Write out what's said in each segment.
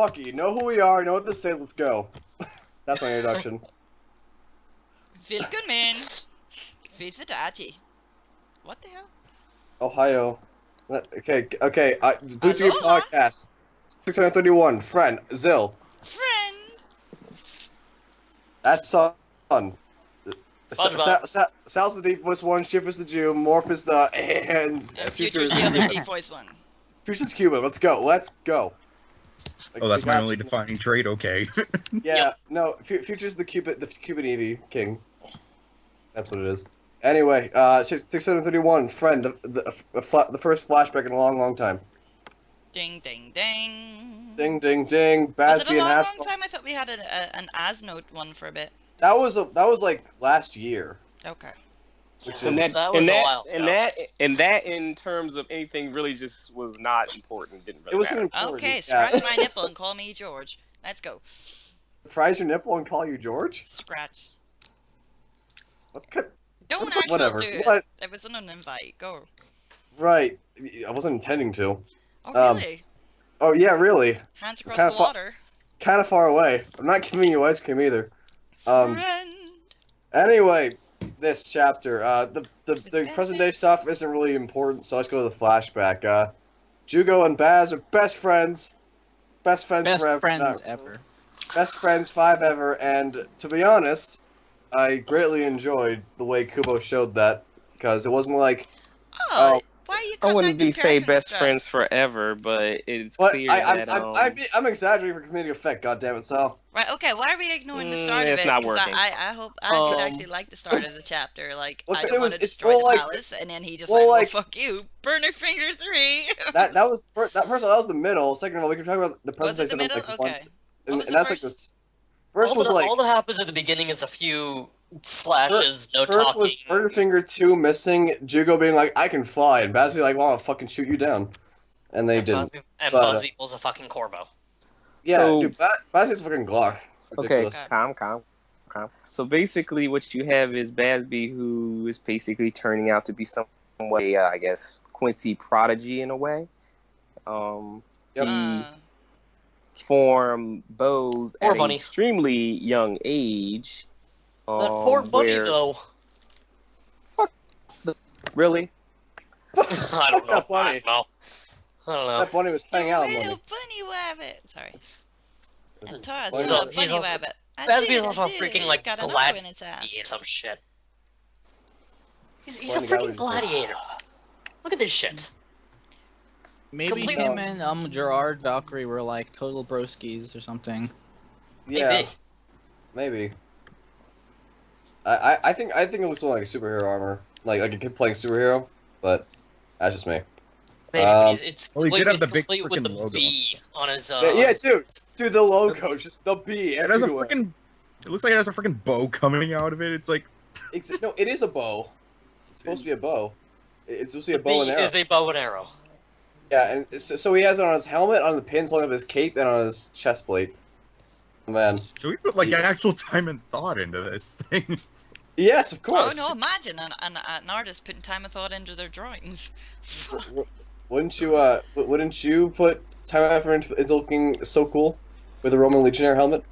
fuck it. You know who we are, know what to say, let's go. That's my introduction. Willkommen. Visitati. What the hell? Ohio. Okay. Bleach Aloha. Podcast. 631. Friend. Zill. Friend. That's son. SpongeBob. Sal's the deep voice one, Shift is the Jew, Morph is the and Future's the other deep voice one. Future's Cuban. Let's go. Like, Oh, that's we my got only this- defining trait. Okay. Yeah, Yep. no. Future's the Cuban Eevee king. That's what it is. Anyway, 631. Friend. The first flashback in a long time. Ding, ding, ding. Ding, ding, ding. Was Bazby it a and long Haskell. time? I thought we had an Asnote one for a bit. That was like last year. Okay. Which And is, that was a while ago. In terms of anything really just was not important. Didn't really it wasn't matter. important. Okay, yeah. scratch my nipple and call me George. Let's go. Surprise your nipple and call you George? Scratch. What could, Don't What the- actually whatever. do it. What? It was an invite. Go. right. I wasn't intending to. Oh, really? Oh, yeah, really. Hands across kinda the fu- water. Kind of far away. I'm not giving you ice cream either. Friend. Anyway, this chapter, the With present day benefits. stuff isn't really important, so let's go to the flashback. Jugo and Baz are best friends. Best friends Best forever. friends No, ever. best friends 5 ever, and to be honest, I greatly enjoyed the way Kubo showed that, because it wasn't like, Oh, Oh. why are you I cutting wouldn't out be say comparison best stuff? friends forever, but it's what? clear that I'm exaggerating for comedic effect, goddammit, Sal. Right, okay, why are we ignoring the start of it's it? not 'Cause working. I hope I did Um, actually like the start of the chapter. Like, Look, I it don't was- want to it's destroy more the like- palace, and then he just more went, well, like- fuck you, burner finger 3. That was first of all, that was the middle. Second of all, we can talk about the Was it the presentation middle? like Okay. once, What and, was and the that's first? like this. First all, was that, like all that happens at the beginning is a few slashes, no first talking. was Murderfinger 2 missing, Jugo being like, I can fly, and Baz being like, well, I'll fucking shoot you down. And they didn't. And but, Busby pulls a fucking Corbo. Yeah, So- dude, Baz is fucking Glock. It's Okay, ridiculous. calm. So basically, what you have is Bazby, who is basically turning out to be somewhat, I guess, Quincy prodigy in a way. Yep. He formed bows Poor at bunny. an extremely young age. That poor bunny, where- though. Really? I don't know. That bunny. I don't know. That bunny was The paying out little money. bunny rabbit. Sorry. And toss He's the al- he's bunny also- rabbit. I Busby did, is also I a did. freaking, like, Got an glad- arrow in its ass. Yeah, some shit. He's a Bunny guy freaking was just gladiator. Look at this shit. Maybe Completely- him and Gerard Valkyrie were like total broskies or something. Yeah, Maybe. maybe. I think it looks more like a superhero armor, like a kid playing superhero, but that's just me. Maybe. Um, It's well, he complete, did have it's the big complete with freaking the logo. B on his. Yeah, dude, the logo, just the B. It has a everywhere. freaking. It looks like it has a freaking bow coming out of it. It's like. No, it is a bow. It's supposed to be a bow. It's supposed to be a The bow and B arrow. is a bow and arrow. Yeah, and so he has it on his helmet, on the pins holding up his cape, and on his chest plate. Man. So we put like actual time and thought into this thing. Yes, of Oh course. no! Imagine an artist putting time and thought into their drawings. Wouldn't you put time and effort into looking so cool with a Roman Legionnaire helmet?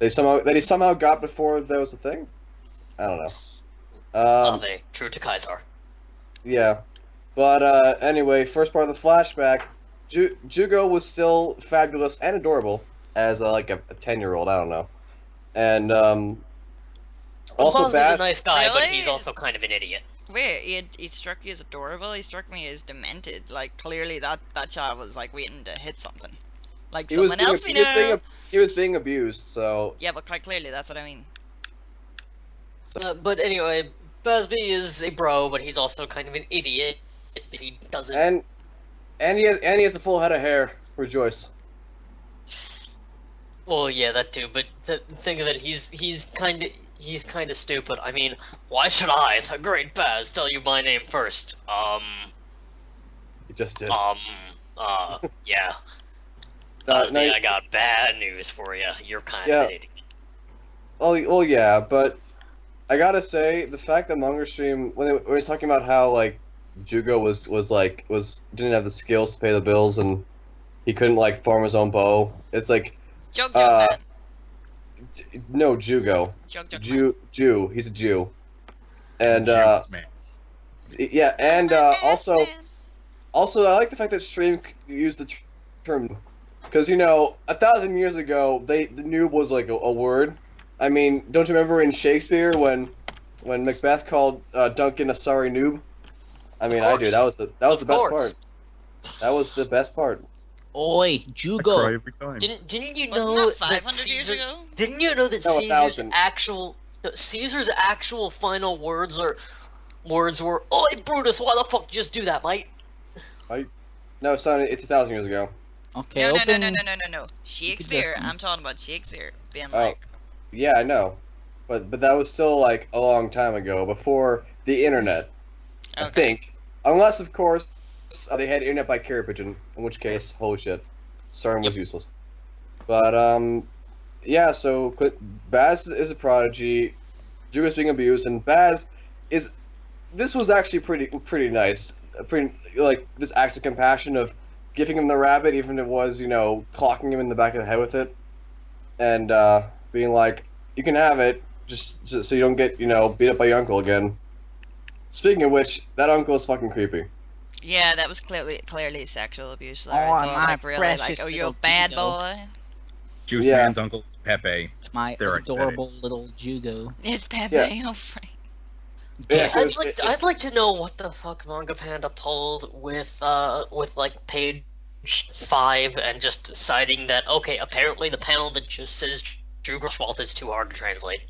He somehow got before there was a thing. I don't know. Are they true to Kaiser? Yeah, but anyway, first part of the flashback, Jugo was still fabulous and adorable as like a 10-year-old. I don't know, and also Busby's a Baz. nice guy, but Really? he's also kind of an idiot. Wait, he struck you as adorable. He struck me as demented. Like clearly that child was like waiting to hit something. Like He was someone else we being, know. he was being abused, so Yeah, but like clearly that's what I mean. But anyway, Busby is a bro, but he's also kind of an idiot. He doesn't. and he has a full head of hair. Rejoice. Well, yeah, that too. But think of it, he's kind of stupid. I mean, why should I, the great Baz, tell you my name first? He just did. Yeah. No, Busby, I got bad news for you. You're kind Yeah. of an idiot. Oh yeah, but I gotta say the fact that Munger Stream when he was talking about how like Jugo didn't have the skills to pay the bills and he couldn't like form his own bow. It's like Joke Uh, man. no Jugo. Joke man. Jew. He's a Jew. And Juice man. yeah, and I'm an also ass man. I like the fact that Stream used the term because 1,000 years ago the noob was like a word. I mean, don't you remember in Shakespeare when Macbeth called Duncan a sorry noob? I mean, I do. That was the best part. That was the best part. Oi, I cry Jugo. every time. Didn't you Wasn't know that 500 years Caesar, ago? Didn't you know that No, Caesar's actual final words were, "Oi, Brutus, why the fuck just do that, mate?" No, son, it's 1,000 years ago. Okay, No, open. no. Shakespeare. just- I'm talking about Shakespeare being Oh. like, Yeah, I know, but that was still like a long time ago, before the internet. I okay. think, unless of course they had internet by carrier pigeon, in which case, holy shit, starting was useless. But yeah. So Baz is a prodigy, Jugo's being abused, and Baz is. This was actually pretty nice. Pretty like this act of compassion of giving him the rabbit, even if it was clocking him in the back of the head with it, and being like, "You can have it, just so you don't get beat up by your uncle again." Speaking of which, that uncle is fucking creepy. Yeah, that was clearly sexual abuse there. Oh, I thought, my like, really, like, precious oh, you're a little bad Jugo. boy. Juice Yeah. man's uncle is Pepe. My There, I said it. adorable little Jugo. It's Pepe. Yeah. Oh, Frank. Yeah, so I'd like to know what the fuck Manga Panda pulled with like page 5 and just deciding that okay, apparently the panel that just says Drew Grosswald is too hard to translate.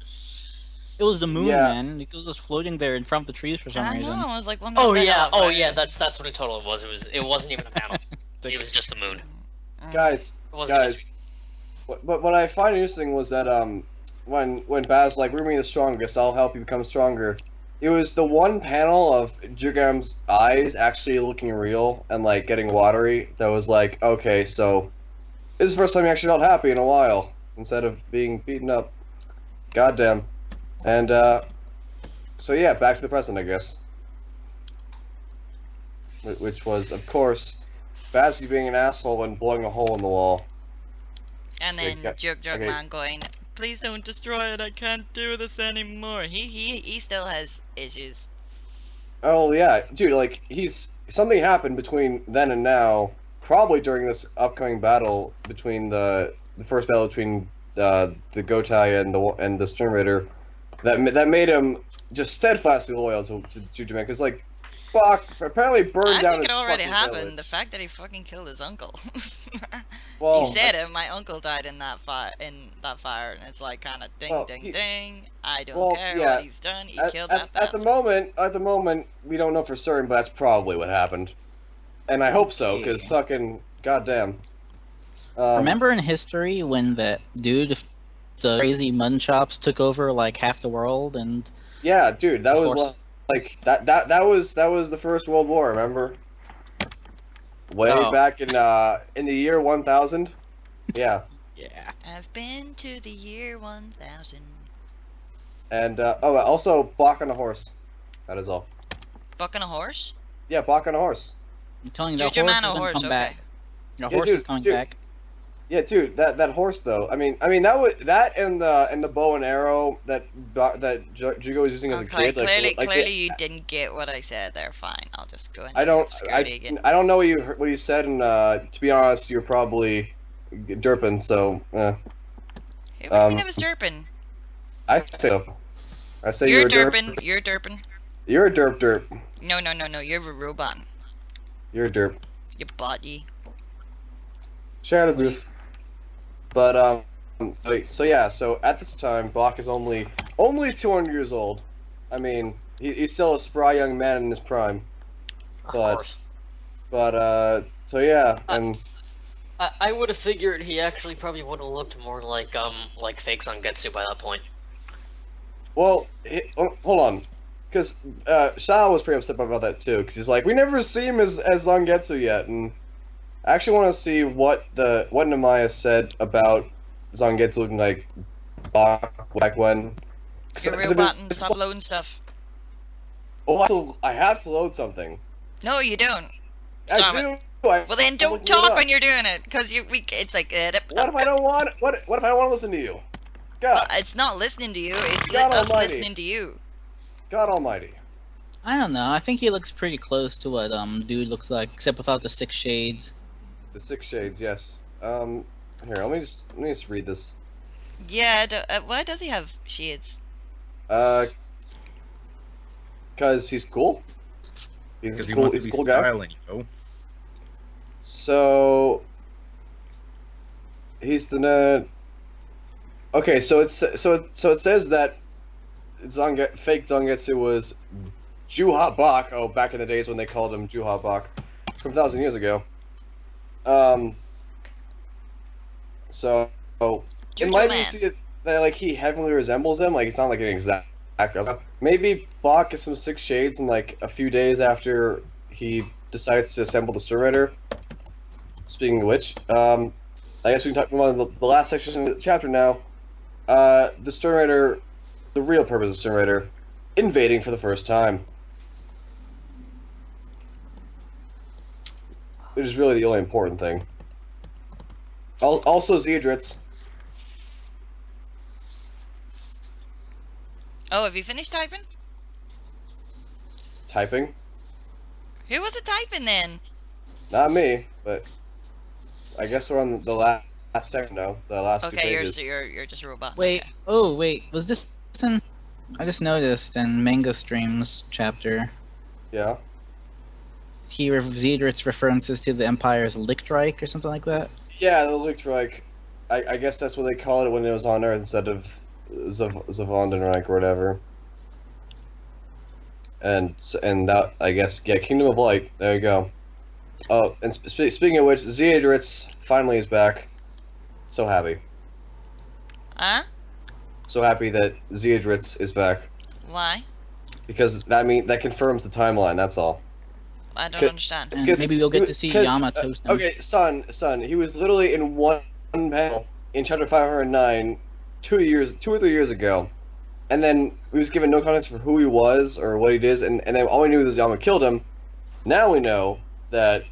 It was the moon, Yeah. man. It was just floating there in front of the trees for some I reason. know. I was like, what Oh the yeah, hell, that's what it totally was. It wasn't even a panel. It was just the moon. guys, It wasn't guys. What I find interesting was that when Baz was like, "We're gonna be the strongest. I'll help you become stronger." It was the one panel of Jugam's eyes actually looking real and like getting watery that was like, okay, so this is the first time he actually felt happy in a while instead of being beaten up. Goddamn. And so yeah, back to the present, I guess. Which was, of course, Bazby being an asshole and blowing a hole in the wall. And then Okay, Joke okay. Man going, please don't destroy it. I can't do this anymore. He still has issues. Oh yeah, dude, like something happened between then and now, probably during this upcoming battle between the first battle between the Gotai and the Stern Raider, that made him just steadfastly loyal to Juju Man, because like, fuck, apparently burned I down think his it already fucking happened. village. The fact that he fucking killed his uncle. Well, he said it. My uncle died in that fire. And it's like kind of ding, Well, ding, he- ding. I don't well, care yeah. what he's done. He at, killed at, that at the bastard. moment, we don't know for certain, but that's probably what happened, and I hope so, because Okay. fucking goddamn. Remember in history when that dude, the crazy Munchops, took over like half the world and Yeah, dude, that was Horse- like that was the First World War. Remember? Way Oh. back in the year 1000. Yeah, yeah. I've been to the year 1000. and also Bach on a horse. That is all. Bucking a horse? Yeah, Bach on a horse. I'm telling you, the Juju horse Man is a gonna horse, come okay. back. The Yeah, horse is dude, coming dude. back. Yeah, dude, that horse though. I mean that and the bow and arrow that Jugo was using as a Okay, kid. clearly you didn't get what I said there. Fine, I'll just go into I don't obscurity again. I don't know what you said, and to be honest, you're probably derping. So Hey, what do you mean um, I was derping? I say so. I say You're a derp. derping. You're derping. You're a derp. No. You're a robot. You're a derp. You body. Shadow Booth. But so yeah, so at this time, Bach is only 200 years old. I mean, he's still a spry young man in his prime. Of But- course. But so yeah, and I would have figured he actually probably would have looked more like fake Zangetsu by that point. well, hold on, because Shao was pretty upset about that too, because he's like, we never see him as Zangetsu yet, and I actually want to see what Namaya said about Zangetsu looking like Bach back when. You're a robot and stop loading stuff. Oh, I have to load something. No, you don't. I Stop do. Well, then I'm don't looking it talk up. when you're doing it, because it's like... What if I don't want? What if I don't want to listen to you? God, It's not listening to you, it's God us almighty. listening to you. God Almighty. I don't know. I think he looks pretty close to what dude looks like, except without the 6 shades. The 6 shades, yes. Here, let me just read this. Yeah, why does he have shades? Cause he's cool. Because He's he cool. wants to He's a be cool guy. styling, So he's the nerd. Okay, so it says that fake Zangetsu was Juha Bach. Oh, back in the days when they called him Juha Bach, from 1,000 years ago. So it Juju might Man. be that like he heavily resembles him. Like it's not like an exact. Maybe Bach gets some 6 shades in like a few days after he decides to assemble the Survivor. Speaking of which, I guess we can talk about the last section of the chapter now. The Stern Rider, the real purpose of Stern Rider, invading for the first time. Which is really the only important thing. Also, Zeodritz. Oh, have you finished typing? Typing. Who was it typing then? Not me, but I guess we're on the last section now. The last 2 Okay, pages. you're just a robot. Wait, Okay. oh wait, was this in... I just noticed in Manga Stream's chapter, Yeah. Zedrit's references to the Empire's Lichtreich or something like that? Yeah, the Lichtreich. I guess that's what they called it when it was on Earth instead of Zavondenreich or whatever. And that, I guess, yeah, Kingdom of Light. There you go. Oh, and speaking of which, Zeodritz finally is back. So happy. Huh? So happy that Zeodritz is back. Why? Because that confirms the timeline, that's all. I don't Could- understand. And Because- maybe we'll get to see because, Yama toast him. Okay, son, he was literally in one panel in chapter 509 2 or 3 years ago. And then he was given no context for who he was or what he did, and then all we knew was Yama killed him. Now we know that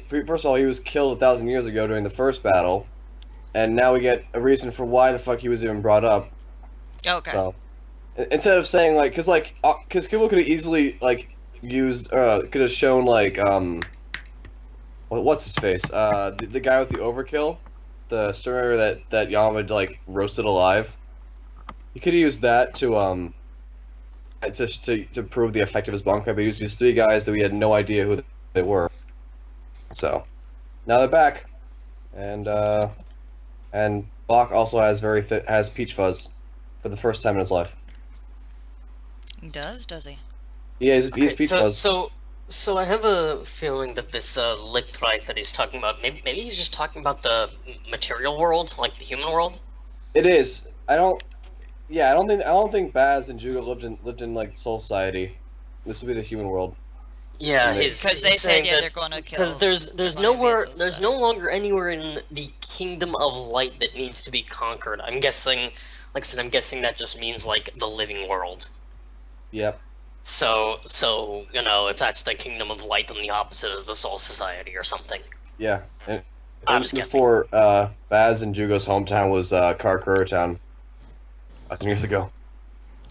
first of all, he was killed 1,000 years ago during the first battle, and now we get a reason for why the fuck he was even brought up. Okay. So instead of saying like, because people could have easily like used, could have shown like what's his face, the guy with the overkill, the Stern that Yama like roasted alive. You could have used that to prove the effect of his bunker, but he used these 3 guys that we had no idea who they were. So now they're back, and Bach also has peach fuzz for the first time in his life. He does he? Yeah, he's Okay, peach fuzz. so I have a feeling that this Lichtreich that he's talking about, maybe he's just talking about the material world, like the human world. It is. I don't think Baz and Juga lived in like Soul Society. This would be the human world. Yeah, And because they said they're gonna kill. Because there's they're gonna nowhere invade there's no longer anywhere in the Kingdom of Light that needs to be conquered. I'm guessing, like I said, that just means like the living world. Yep. So if that's the Kingdom of Light, then the opposite is the Soul Society or something. Yeah. And I'm just guessing. before Baz and Jugo's hometown was Karakura Town. 1,000 years ago.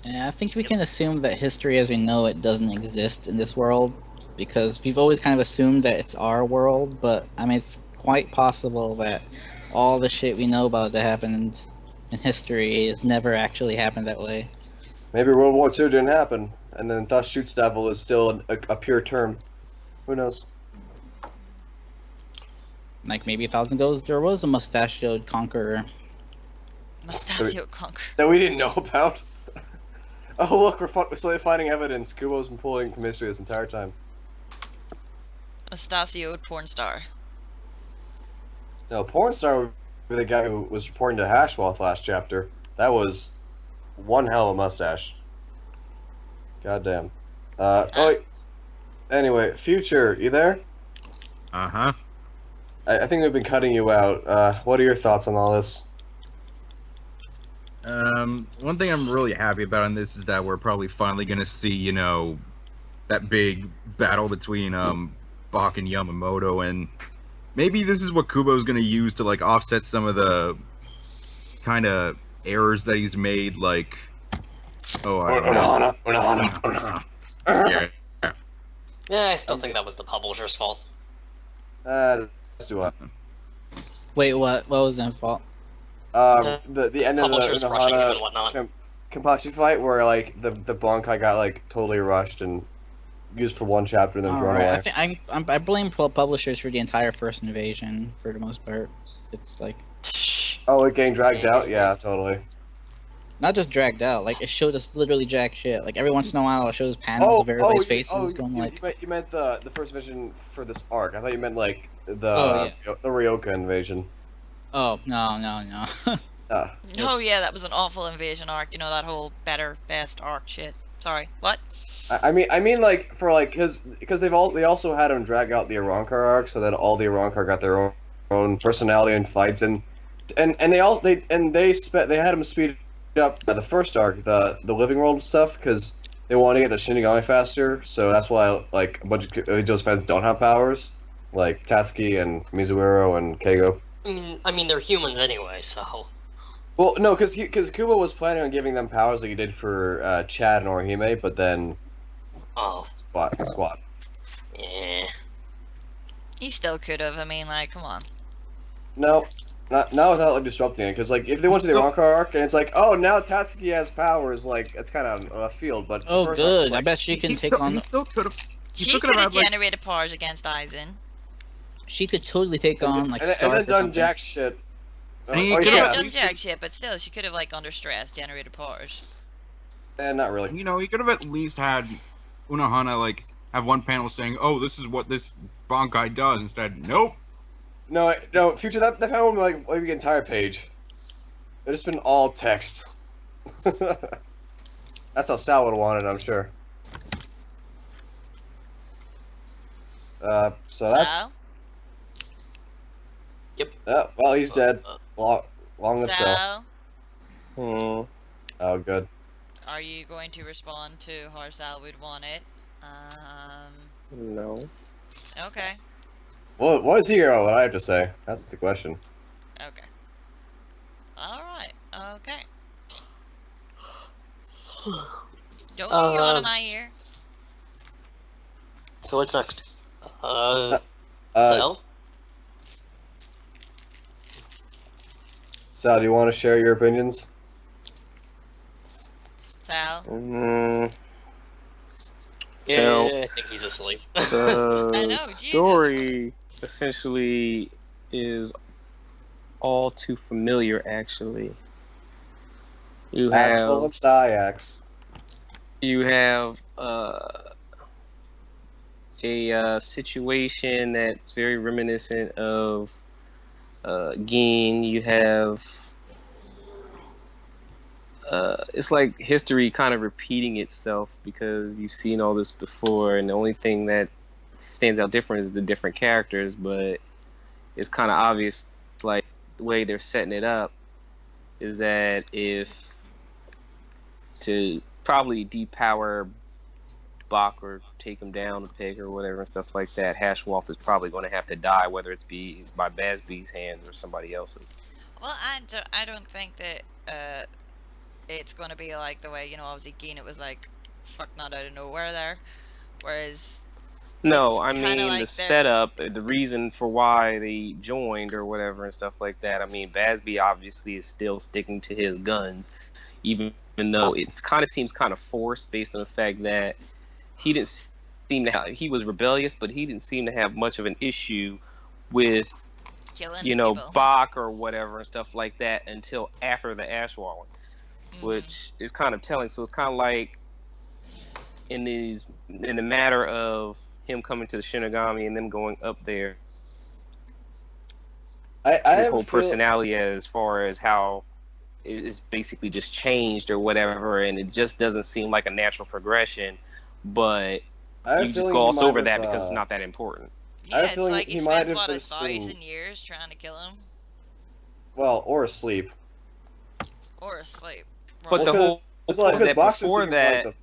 Yeah, I think we can assume that history as we know it doesn't exist in this world, because we've always kind of assumed that it's our world, but I mean, it's quite possible that all the shit we know about that happened in history has never actually happened that way. Maybe World War II didn't happen, and then thus Schutzstaffel is still a pure term. Who knows? Like maybe 1,000 goes, there was a mustachioed conqueror. Mustachio Conqueror. That we didn't know about. Oh look, we're slowly finding evidence. Kubo's been pulling mystery this entire time. Mustachioed porn star. No, porn star would be the guy who was reporting to Hashmoth last chapter. That was one hell of a mustache. Goddamn. Anyway, Future, you there? Uh-huh. I think we've been cutting you out. What are your thoughts on all this? One thing I'm really happy about in this is that we're probably finally gonna see, that big battle between, Bach and Yamamoto, and maybe this is what Kubo's going to use to like offset some of the kind of errors that he's made, like Unohana. yeah. Yeah, I still think that was the publisher's fault. Let's do what? Wait, what? What was their fault? The end of the Publishers rushing him and Unohana whatnot. Kenpachi fight, where like the Bankai got like totally rushed and used for one chapter and then thrown away. I think I blame publishers for the entire first invasion for the most part. It's like Oh, it getting dragged out? Yeah, totally. not just dragged out. Like it showed us literally jack shit. Like every once in a while, it shows panels of everybody's faces going like. You meant the first vision for this arc. I thought you meant like the the Ryoka invasion. Oh no. Oh yeah, that was an awful invasion arc. You know, that whole best arc shit. Sorry, what? I mean like for like because they also had him drag out the Arrancar arc so that all the Arrancar got their own personality and fights and they had him speed up the first arc, the living world stuff, because they wanted to get the Shinigami faster. So that's why like a bunch of Ichigos fans don't have powers, like Tatsuki and Mizuhiro and Keigo. I mean, they're humans anyway, so. Well, no, because Kubo was planning on giving them powers like he did for Chad and Orihime, but then squad. Yeah. He still could have. I mean, like, come on. No, not without like disrupting it, because like if they went to the Arrancar arc and it's like, oh, now Tatsuki has powers, like it's kind of left field. But Oh first good, arc, like, I bet she can take on. He still could have. She could have generated powers against Aizen. She could totally take on like and Stark then or done something. jack shit. And he Oh, could've Yeah, at done least- jack shit, but still, she could have like under stress generated powers. Not really. You know, he could have at least had Unohana like have one panel saying, "Oh, this is what this Bankai does." Instead, nope. No, future that panel would be like the entire page. It'd just been all text. That's how Sal would have wanted, I'm sure. So that's. Sal? Yep. Well, he's dead. Long live Sal. Sal, Oh, good. are you going to respond to how Sal would want it? No. Okay. Well, what is he here? What I have to say? That's the question. Okay. Alright, okay. Don't you yawn in my ear? So what's next? Sal, do you want to share your opinions? Sal? Yeah, Well, I think he's asleep. The I know, Jesus. story essentially is all too familiar, actually. You Axel have and Syax. a situation that's very reminiscent of Gin. You have it's like history kind of repeating itself because you've seen all this before, and the only thing that stands out different is the different characters, but it's kind of obvious, like the way they're setting it up is that if to probably depower Bach or take him down a peg or whatever and stuff like that, Hashwolf is probably going to have to die, whether it's be by Basby's hands or somebody else's. Well, I don't think that it's going to be like the way, you know, obviously Gin, it was like, fuck, not out of nowhere there. Whereas... No, I kinda mean like the setup, the reason for why they joined or whatever and stuff like that. I mean, Basby obviously is still sticking to his guns, even though it kind of seems kind of forced based on the fact that he didn't seem to have, he was rebellious, but he didn't seem to have much of an issue with, killing you know, people. Bach or whatever and stuff like that until after the ash walling, which is kind of telling. So it's kind of like in the matter of him coming to the Shinigami and them going up there, his whole personality as far as how it's basically just changed or whatever, and it just doesn't seem like a natural progression, but you just gloss over that because it's not that important. Yeah, it's like he he might spent, have what, just been- 1,000 years trying to kill him? Well, or asleep. Or asleep. But Right. the whole It's like, point that Boxer before seems that, like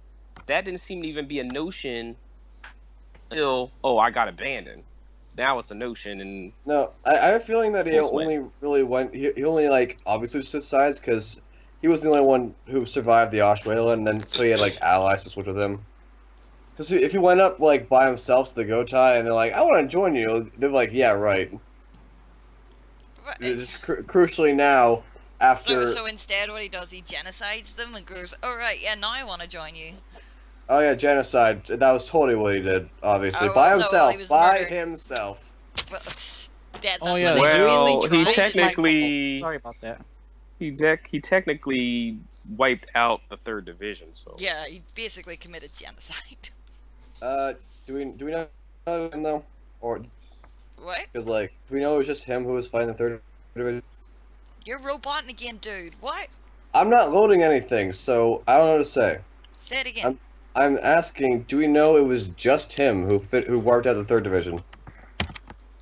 that didn't seem to even be a notion until, oh, I got abandoned. Now it's a notion, and No, I have a feeling that he Both way. only really went. He only like obviously switched sides because he was the only one who survived the Oshuela, and then so he had like allies to switch with him. Because if he went up like by himself to the Gotai and they're like, "I want to join you," they're like, "Yeah, right." But- Just crucially now, after So instead, what he does, he genocides them and goes, "All right, yeah, now I want to join you." oh yeah, genocide. That was totally what he did. Obviously, Oh, by well, no, himself. he was by murdered. himself. Well, that's Oh, what yeah, they well, basically he tried to do. technically Sorry about that. he technically wiped out the 3rd division. So Yeah, he basically committed genocide. Do we know him though, or What? because like do we know it was just him who was fighting the third division? You're roboting again, dude. What? I'm not loading anything, so I don't know what to say. Say it again. I'm asking, do we know it was just him who wiped out the 3rd division?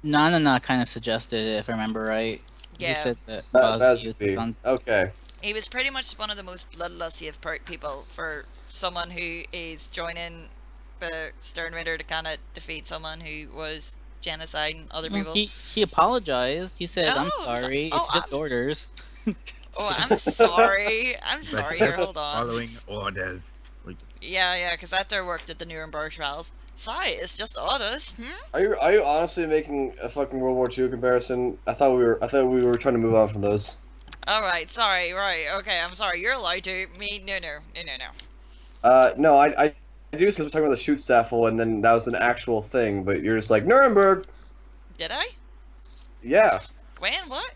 Nana kind of suggested it, if I remember right. He Yeah. said that That Buzz should used be on- okay. He was pretty much one of the most bloodlusty of people for someone who is joining the Stern Ritter to kind of defeat someone who was genociding other Well, people. he apologized. He said, No, "I'm it was- sorry. oh, It's just orders." Oh, I'm sorry. I'm sorry. Here, hold on. Following orders. Yeah, because after I worked at the Nuremberg trials. Sorry, it's just orders. Are you honestly making a fucking World War II comparison? I thought we were trying to move on from those. All right, sorry. Right, okay. I'm sorry. You're allowed to. Me, no. No, I do because we're talking about the shoot staffel, and then that was an actual thing. But you're just like Nuremberg. Did I? Yeah, When? What?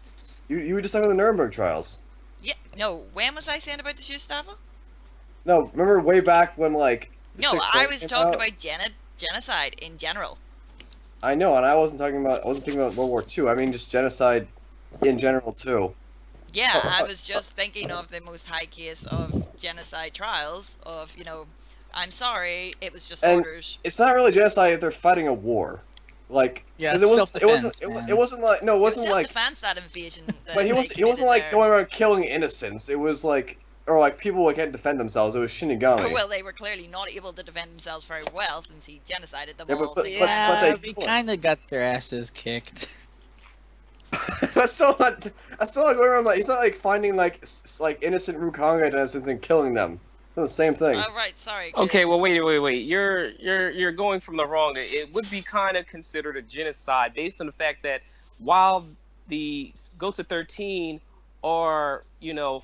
you were just talking about the Nuremberg trials. Yeah. No. When was I saying about the Schustaffel? No, remember way back when like. the No, 6th I Reich was came talking out? about genocide in general. I know, and I wasn't thinking about World War II. I mean just genocide in general too. Yeah, I was just thinking of the most high case of genocide trials of, I'm sorry, it was just And- orders. It's not really genocide if they're fighting a war. Like, Yeah, 'cause it's it self-defense, wasn't man. it wasn't like no, it wasn't like self-defense, that invasion. That but he they wasn't committed like there. going around killing innocents. It was like or like people who can't defend themselves. It was Shinigami. Oh, well, they were clearly not able to defend themselves very well since he genocided them Yeah, all. but so Yeah, they they could. kind of got their asses kicked. That's still not going around like he's not like finding like like innocent Rukanga innocents and killing them. It's not the same thing. Oh, right, sorry. 'cause- okay, well, wait. You're going from the wrong. It would be kind of considered a genocide based on the fact that while the Gotha 13 are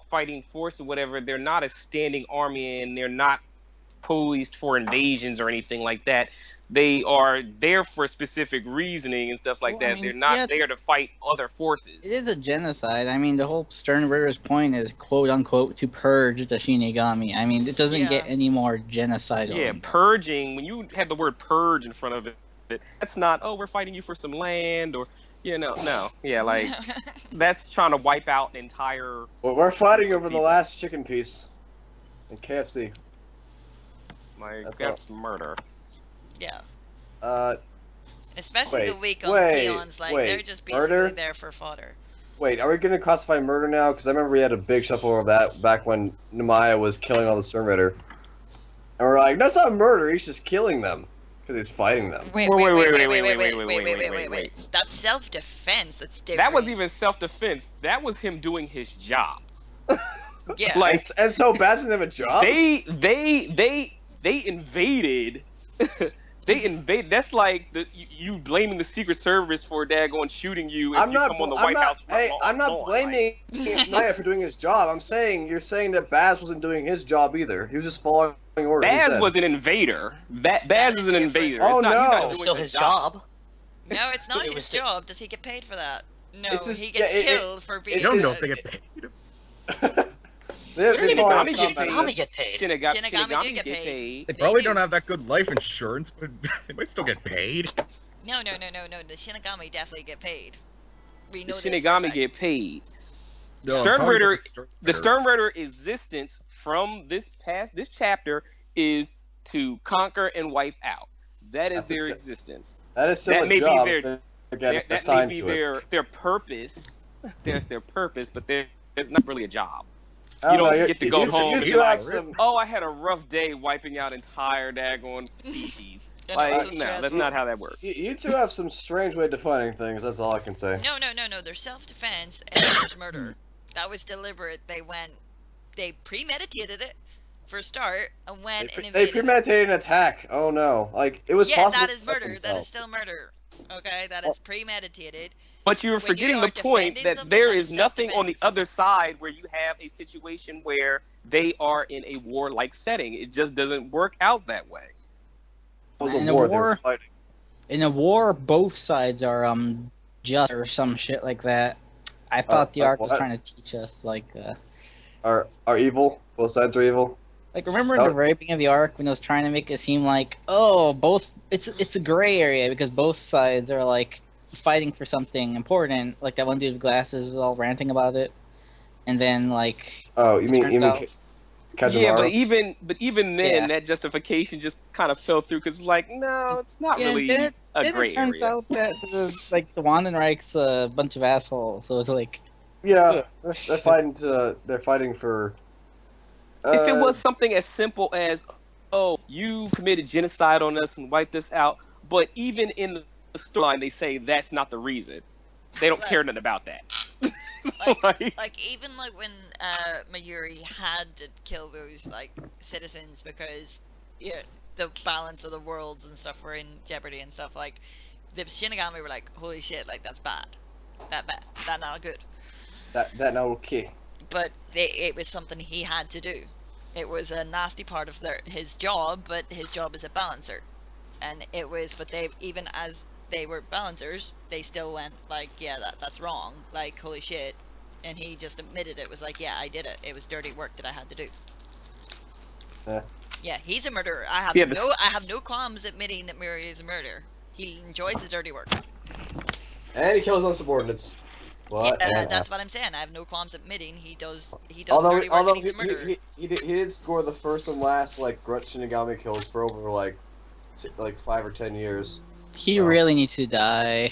fighting force or whatever, they're not a standing army and they're not poised for invasions or anything like that. They are there for specific reasoning and stuff like Well, I that. mean, They're not yeah, there to fight other forces. It is a genocide. I mean, the whole Stern Ritter's point is "quote unquote" to purge the Shinigami. I mean, it doesn't Yeah. get any more genocidal. Yeah, purging. When you have the word purge in front of it, that's not, oh, we're fighting you for some land or, no. Yeah, like, that's trying to wipe out an entire. Well, we're fighting over the last chicken piece in KFC. Like, That's that's murder. yeah. Especially the weak on peons, like, they're just basically murder? there for fodder. Wait, are we going to classify murder now? Because I remember we had a big shuffle over that back when Nemaya was killing all the Stern Ritter. And we're like, that's not murder, he's just killing them. Because he's fighting them. Wait. That's self-defense. That's different. That wasn't even self-defense. That was him doing his job. Yeah. Like, And so Baz doesn't have a job? they invaded. They invade. That's like you blaming the Secret Service for daggone shooting you if I'm you not, come on the I'm White not, House. hey, I'm not lawn. blaming Nemaya for doing his job. I'm saying, you're saying that Baz wasn't doing his job either. He was just following orders. he Baz said. was an invader. Baz That is is an different. invader. Oh, It's not, no. he's not It doing was still his his job. No, it's not It his was job. Does he get paid for that? No, It's just- he gets yeah, killed for being. You don't know if they get paid. They probably Shinigami have some get paid. Shinigami get paid. Shinigami do get paid. They probably do. don't have that good life insurance, but they might still get paid. No. The Shinigami definitely get paid. We The know this for a Shinigami fact. get paid. No, I'm Stern talking about Ritter- Stern The Ritter. Stern Ritter existence from this chapter is to conquer and wipe out. That is That's their exa- existence. That is still That a may be job their- that they're getting That may assigned be to it. their purpose. There's their purpose, but it's not really a job. I You don't know. don't get to go home You and two be like, have some. oh, I had a rough day wiping out entire daggone species. And Like, also no, that's stressful. not how that works. You two have some strange way of defining things. That's all I can say. No. There's self-defense and there's murder. That was deliberate. They premeditated it for a start and went and They invaded. premeditated an attack. Oh no! Like it was Yeah, possible. that is to protect murder. That is themselves. still murder. Okay, that is premeditated. But you're When you forgetting are the point defending that something, there that is is nothing on the self-defense. other side where you have a situation where they are in a warlike setting. It just doesn't work out that way. It was a In a war. They were war- fighting. In a war, both sides are just or some shit like that. I thought the like arc was what? trying to teach us Are evil? Both sides are evil. remember in the very beginning of the arc when it was trying to make it seem like it's a gray area because both sides are like fighting for something important, like that one dude with glasses was all ranting about it, and then like Oh, you it mean turns out- Kajimaro? Yeah, but even then, Yeah. that justification just kind of fell through because, like, no, it's not Yeah, really then a gray it turns area. out that the Wandenreich's a bunch of assholes, so it's like Yeah, they're fighting to. They're fighting for. If it was something as simple as, oh, you committed genocide on us and wiped us out, but even in the storyline, they say that's not the reason. They don't care nothing about that. Like even like when Mayuri had to kill those like citizens because the balance of the worlds and stuff were in jeopardy and stuff, like the Shinigami were like, holy shit, like that's bad, that not good. that no okay. But it was something he had to do. It was a nasty part of his job, but his job is a balancer, and it was. But they, even as they were balancers, they still went like, yeah, that's wrong. Like, holy shit. And he just admitted it. Was like, yeah, I did it. It was dirty work that I had to do. Yeah. Yeah, he's a murderer. I have I have no qualms admitting that Miri is a murderer. He enjoys the dirty work. And he kills his own subordinates. What? Yeah, an that's ass. what I'm saying. I have no qualms admitting he does Although, dirty work and he's he, a murderer. he did score the first and last like grunt Shinigami kills for over like 5 or 10 years. he Oh. really needs to die.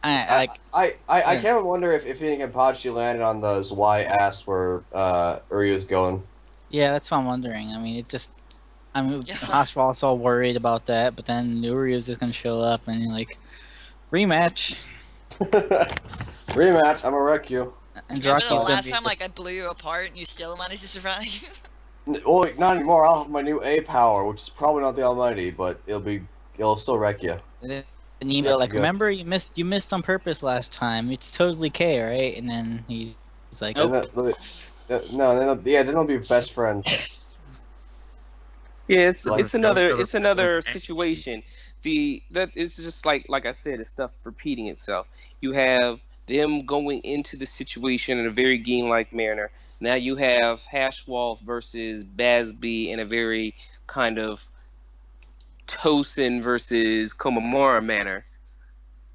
I kind of wonder if he and Kenpachi landed on the Zwei ass where Uryu's going. Yeah, that's what I'm wondering. I mean, Yeah. Hashwall's all worried about that, but then Nuryu's just gonna show up and like rematch, Rematch, I'm gonna wreck you. and Remember Zaraki's the gonna last be. time like I blew you apart and you still managed to survive? Well, not anymore. I'll have my new A power, which is probably not the Almighty, but it'll still wreck you. And email like, good. remember you missed on purpose last time. It's totally K, right? And then he's like, And nope. then they'll be best friends. Yeah, Like, it's another situation. That is just like I said, it's stuff repeating itself. You have them going into the situation in a very Geen-like manner. Now you have Hashwolf versus Basby in a very kind of Tosin versus Komamura manner,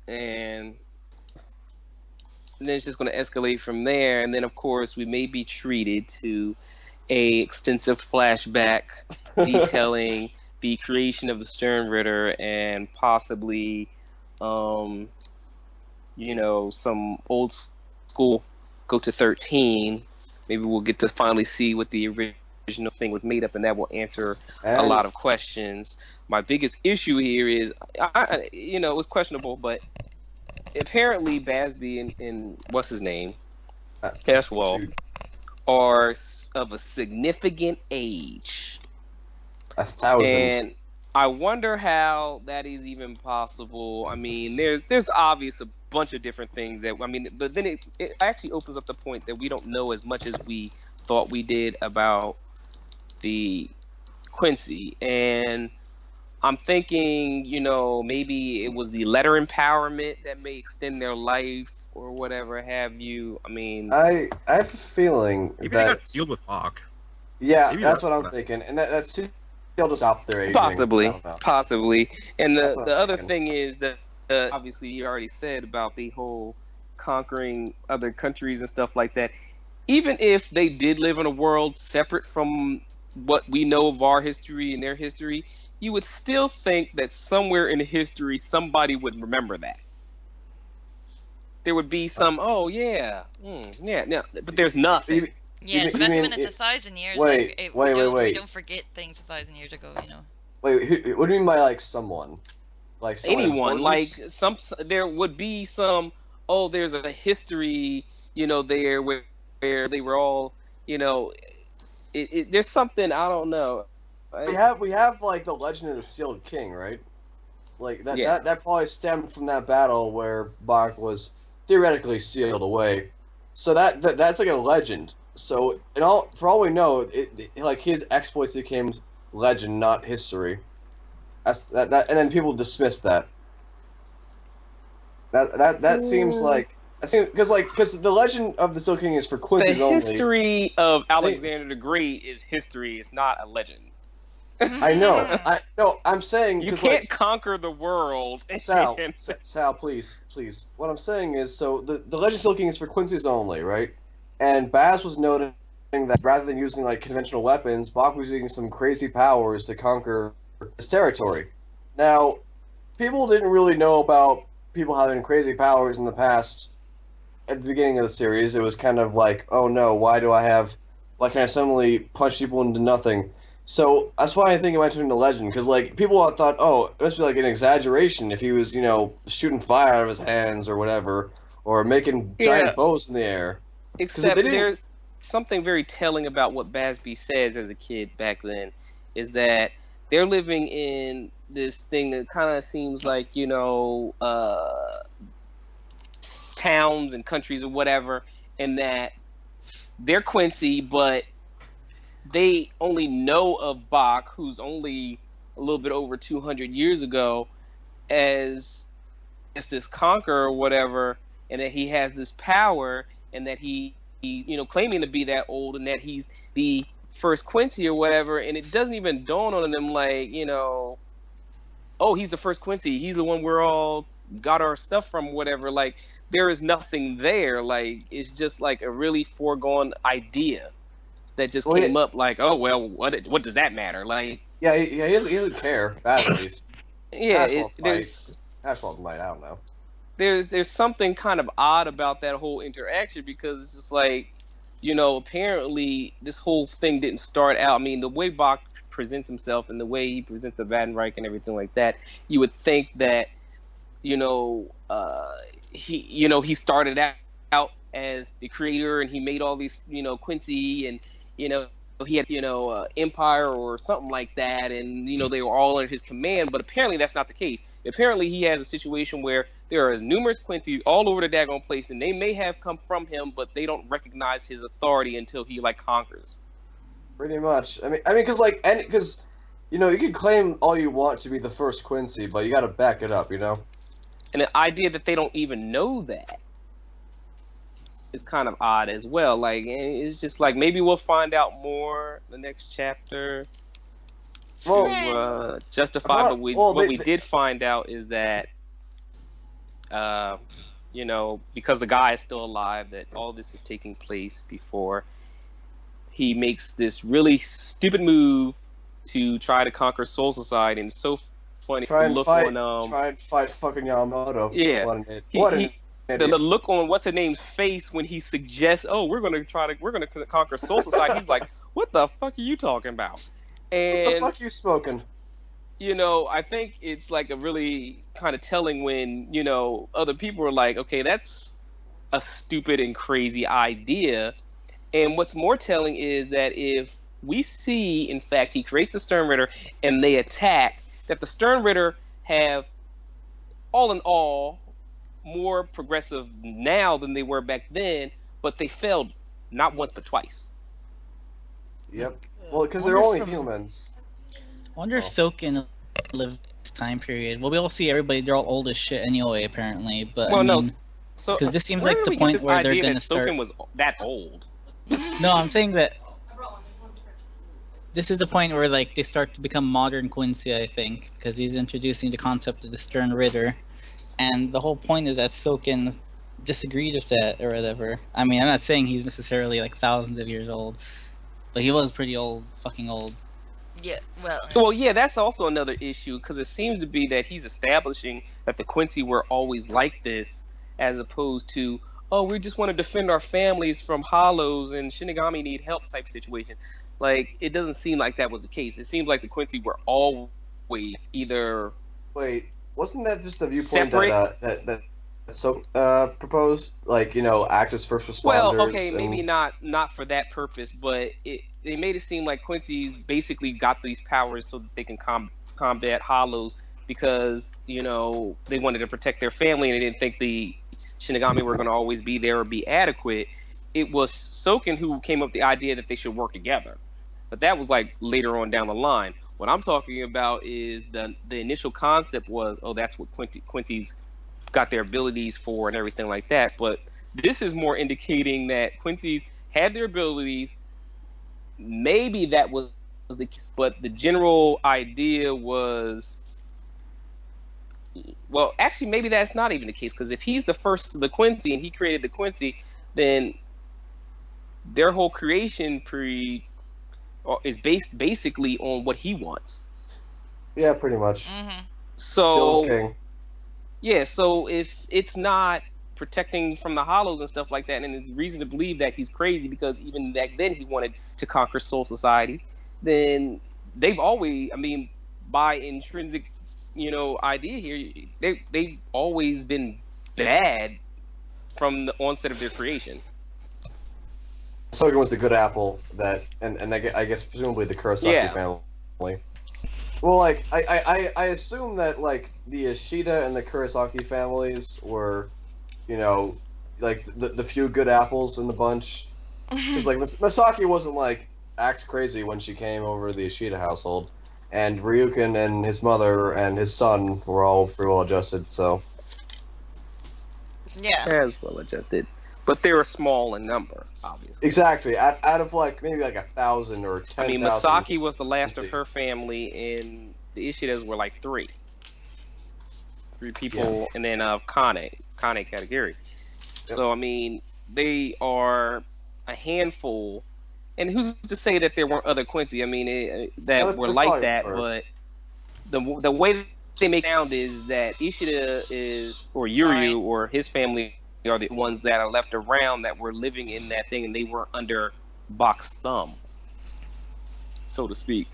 and then it's just going to escalate from there. And then of course we may be treated to a extensive flashback detailing the creation of the Stern Ritter and possibly, some old school go to 13. Maybe we'll get to finally see what the original thing was made up, and that will answer a lot of questions. My biggest issue here is, it was questionable, but apparently Basby and what's his name, Cashwell, are of a significant age. 1,000. And I wonder how that is even possible. I mean, there's obvious a bunch of different things but then it actually opens up the point that we don't know as much as we thought we did about the Quincy. And I'm thinking, maybe it was the letter empowerment that may extend their life or whatever have you. I mean, I have a feeling Maybe they that got sealed with Hawk. yeah, maybe that's that's what I'm what- thinking, and that's they'll just stop their aging. Possibly. I don't know. And That's what the I'm other thinking. thing is that obviously you already said about the whole conquering other countries and stuff like that. Even if they did live in a world separate from what we know of our history and their history, you would still think that somewhere in history somebody would remember that. There would be some, but there's nothing. Yeah, you especially mean when it's 1,000 years. wait, like, it, wait, we wait. don't forget things 1,000 years ago, you know. Wait, what do you mean by like someone? Like someone Anyone, important? like there would be some. Oh, there's a history, there where they were all, you know, there's something I don't know. We have like the Legend of the Sealed King, right? Like Yeah. that probably stemmed from that battle where Bach was theoretically sealed away. So that's like a legend. So for all we know, like his exploits became legend, not history. And then people dismiss that. That seems like because the legend of the Steel King is for The Quincy's only. history of Alexander the Great is history. It's not a legend. I know. I'm saying You 'cause, can't like, conquer the world. Sal, please. What I'm saying is, so the Legend of Steel King is for Quincy's only, right? And Baz was noting that rather than using like conventional weapons, Bach was using some crazy powers to conquer his territory. Now, people didn't really know about people having crazy powers in the past. At the beginning of the series, it was kind of like, oh no, why can I suddenly punch people into nothing? So that's why I think it went into legend, because like people thought, oh, it must be like an exaggeration if he was, shooting fire out of his hands or whatever, or making giant bows in the air. Except there's something very telling about what Basby says as a kid back then, is that they're living in this thing that kind of seems like, towns and countries or whatever, and that they're Quincy, but they only know of Bach, who's only a little bit over 200 years ago, as this conqueror or whatever, and that he has this power, and that he claiming to be that old, and that he's the first Quincy or whatever, and it doesn't even dawn on them like, oh, he's the first Quincy, he's the one we're all got our stuff from, whatever. Like, there is nothing there. Like, it's just like a really foregone idea that just came up. Like, oh well, what does that matter? Like, he doesn't care. Baz at least. Asphalt might. I don't know. There's something kind of odd about that whole interaction, because it's just like, apparently this whole thing didn't start out. I mean, the way Bach presents himself and the way he presents the Vattenreich and everything like that, you would think that, he started out as the creator, and he made all these, Quincy, and he had empire or something like that, and they were all under his command. But apparently that's not the case. Apparently he has a situation where there are numerous Quincy's all over the daggone place, and they may have come from him, but they don't recognize his authority until he conquers. Pretty much. I mean, because you can claim all you want to be the first Quincy, but you got to back it up, And the idea that they don't even know that is kind of odd as well. Like, it's just like, maybe we'll find out more the next chapter to justify. But what we did find out is that, because the guy is still alive, that all this is taking place before he makes this really stupid move to try to conquer Soul Society. And it's so funny. Try and fight fucking Yamamoto. Yeah. What an idiot. The look on what's her name's face when he suggests, "Oh, we're gonna conquer Soul Society." He's like, "What the fuck are you talking about?" And what the fuck you smoking? I think it's like a really kind of telling when other people are like, "Okay, that's a stupid and crazy idea." And what's more telling is that if we see, in fact, he creates the Stern Ritter and they attack, that the Stern Ritter have, all in all, more progressive now than they were back then, but they failed not once but twice. Yep. Well, because they're only humans. I wonder if Soken lived this time period. Well, we all see everybody; they're all old as shit anyway, apparently. But because this seems like the point where they're gonna start. Soken was that old. No, I'm saying that this is the point where they start to become modern Quincy, I think, because he's introducing the concept of the Stern Ritter, and the whole point is that Soken disagreed with that or whatever. I mean, I'm not saying he's necessarily thousands of years old, but he was pretty old, fucking old. Yeah, well. Well, yeah, that's also another issue, because it seems to be that he's establishing that the Quincy were always like this, as opposed to, oh, we just want to defend our families from hollows and Shinigami need help type situation. Like, it doesn't seem like that was the case. It seems like the Quincy were always either Wait, wasn't that just the viewpoint separate. that so proposed? Like, act as first responders. Well, okay, maybe and... not for that purpose, but they made it seem like Quincy's basically got these powers so that they can combat hollows because they wanted to protect their family and they didn't think the Shinigami were going to always be there or be adequate. It was Soken who came up with the idea that they should work together, but that was like later on down the line. What I'm talking about is the initial concept was, oh, that's what Quincy's got their abilities for and everything like that. But this is more indicating that Quincy's had their abilities. Maybe that was the case, but the general idea was, well, actually, maybe that's not even the case, because if he's the first of the Quincy and he created the Quincy, then their whole creation is based basically on what he wants. Yeah, pretty much. Mm-hmm. So, King. Yeah, so if it's not protecting from the hollows and stuff like that, and there's reason to believe that he's crazy because even back then he wanted to conquer Soul Society, then they've always, by intrinsic, idea here, they've always been bad from the onset of their creation. Soken was the good apple that, and I guess presumably the Kurosaki family. Well, like, I assume that, like, the Ishida and the Kurosaki families were, like, the few good apples in the bunch. Because, like, Masaki wasn't, like, acts crazy when she came over to the Ishida household. And Ryukin and his mother and his son were all pretty well adjusted, so... Yeah. As well adjusted. But they were small in number, obviously. Exactly. Out of, like, maybe, like, 1,000 or 10,000. Masaki was the last of her family, and the Ishidas were, like, three people, and then Kane Katagiri. Yep. So, they are a handful, and who's to say that there weren't other Quincy? That were like that, but the way they make it sound is that Ishida or Yuryu or his family are the ones that are left around that were living in that thing, and they were under Bach's thumb, so to speak.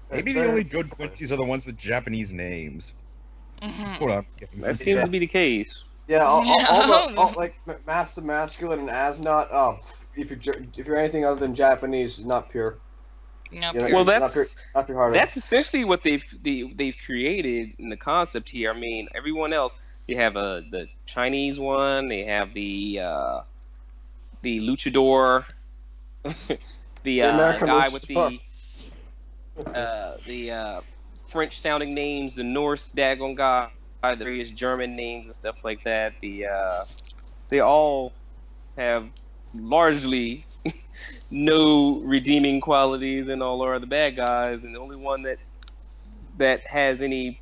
Maybe the only good Quincy's are the ones with Japanese names. Mm-hmm. That seems to be the case. Yeah, all like Master Masculine and Asnot. Oh, if you're anything other than Japanese, not pure. Well, that's not pure hearted. That's essentially what they've created in the concept here. Everyone else. They have the Chinese one. They have the luchador, the guy with the French-sounding names, the Norse daggone guy, the various German names and stuff like that. They all have largely no redeeming qualities, and all are the bad guys. And the only one that has any.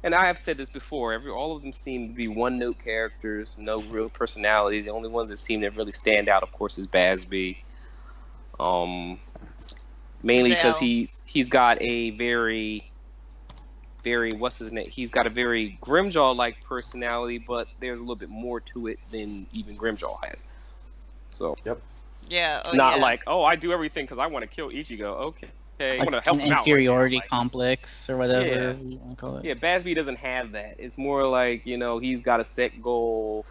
And I have said this before, all of them seem to be one-note characters, no real personality. The only ones that seem to really stand out, of course, is Basby. Mainly because he's got a very, what's his name? He's got a very Grimmjow-like personality, but there's a little bit more to it than even Grimmjow has. So, yep. Yeah. Not like, oh, I do everything because I want to kill Ichigo. Okay. I want to help him out. Inferiority complex or whatever you want to call it. Yeah, Basby doesn't have that. It's more like, he's got a set goal,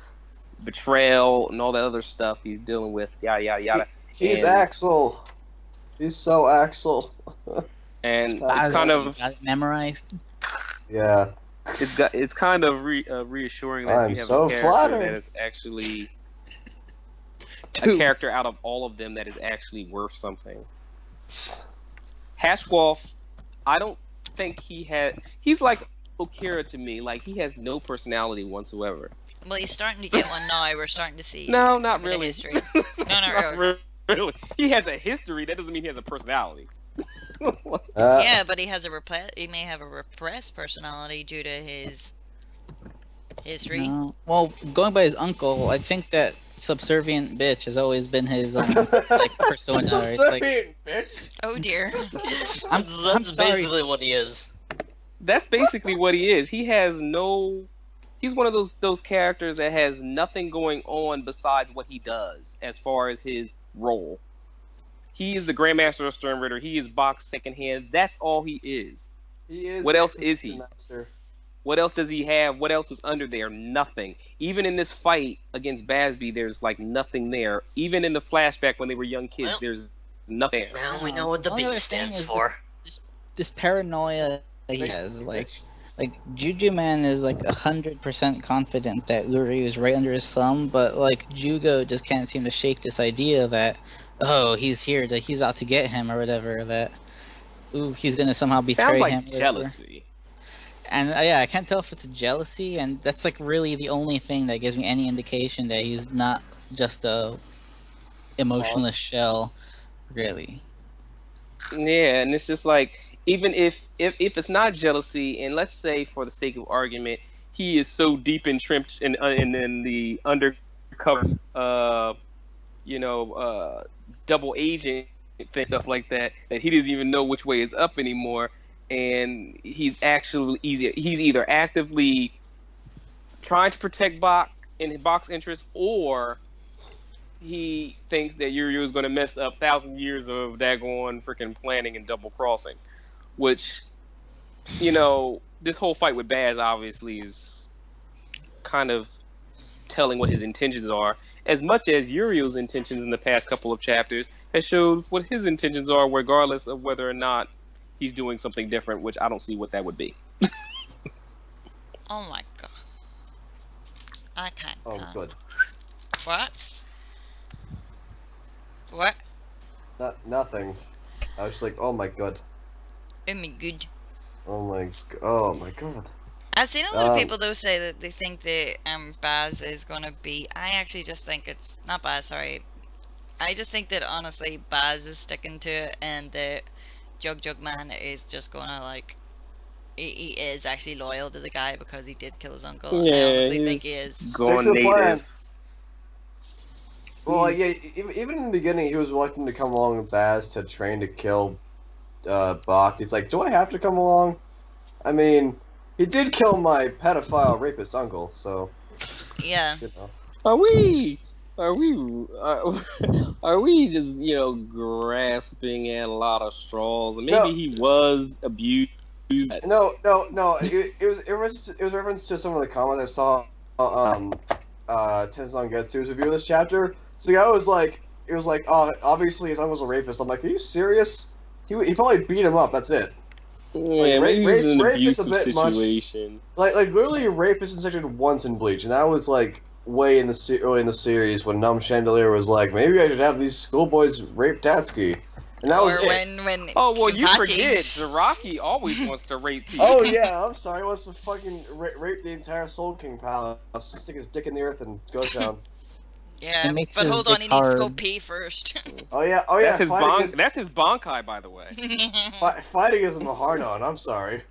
betrayal, and all that other stuff he's dealing with, yada, yada, yada. He's Axel. He's so Axel. And it's kind of... Got it memorized? Yeah. It's kind of reassuring that you have a character that is actually... a character out of all of them that is actually worth something. Hashwolf, I don't think he's like Ulquiorra to me. Like, he has no personality whatsoever. Well, he's starting to get one now. We're starting to see. No, not really. History. No, not really. Really. He has a history. That doesn't mean he has a personality. Yeah, but he has he may have a repressed personality due to his history. No. Well, going by his uncle, I think that subservient bitch has always been his persona. Subservient bitch. Oh dear. That's sorry. basically what he is. That's basically what he is. He has no he's one of those characters that has nothing going on besides what he does as far as his role. He is the Grandmaster of Stern Ritter. He is Bach's second hand. That's all he is. He is. What else is he? Master. What else does he have? What else is under there? Nothing. Even in this fight against Basby, there's like nothing there. Even in the flashback when they were young kids, there's nothing. Now we know what the only B other stands thing is for. This paranoia that he has, like Juju Man is like 100% confident that Uri is right under his thumb, but like Jugo just can't seem to shake this idea that, oh, he's here, that he's out to get him or whatever, that he's gonna somehow betray Sounds like him. jealousy. And yeah, I can't tell if it's jealousy, and that's like really the only thing that gives me any indication that he's not just a emotionless shell, really. Yeah, and it's just like, even if it's not jealousy, and let's say for the sake of argument, he is so deep entrenched in the undercover, double agent thing, stuff like that, that he doesn't even know which way is up anymore, and he's either actively trying to protect Bach in Bach's interest, or he thinks that Yurio is going to mess up 1,000 years of daggone freaking planning and double crossing. Which, this whole fight with Baz obviously is kind of telling what his intentions are, as much as Urio's intentions in the past couple of chapters has showed what his intentions are, regardless of whether or not he's doing something different, which I don't see what that would be. Oh my god. I can't. Oh, good. What? What? Nothing. I was just like, oh my god. Oh my good. Oh my god. I've seen a lot of people though say that they think that Baz is gonna be. I actually just think it's not Baz. Sorry, I just think that honestly Baz is sticking to it, and that Jug Man is just gonna like. He is actually loyal to the guy because he did kill his uncle. Yeah, I honestly think he is. Stick to the plan. Well, yeah, even in the beginning, he was reluctant to come along with Baz to train to kill Bach. He's like, do I have to come along? I mean, he did kill my pedophile rapist uncle, so. Yeah. Are we just grasping at a lot of straws? And maybe he was abused. No. It was reference to some of the comments I saw. Tenzan Getsu's review of this chapter. So the guy was like, oh, obviously his uncle's a rapist. I'm like, are you serious? He probably beat him up. That's it. Yeah, maybe it's an abusive situation. Like literally, rape is injected once in Bleach, and that was like way in the early in the series when Numb Chandelier was like, maybe I should have these schoolboys rape Tatsuki, and that was it. When oh well, you Kachi... forget Zaraki always wants to rape people. Oh yeah, I'm sorry. He wants to fucking rape the entire Soul King Palace, stick his dick in the earth, and go down. Yeah, but hold on, he needs to go pee first. Oh yeah. That's his Bankai, by the way. Fighting isn't a hard-on. I'm sorry.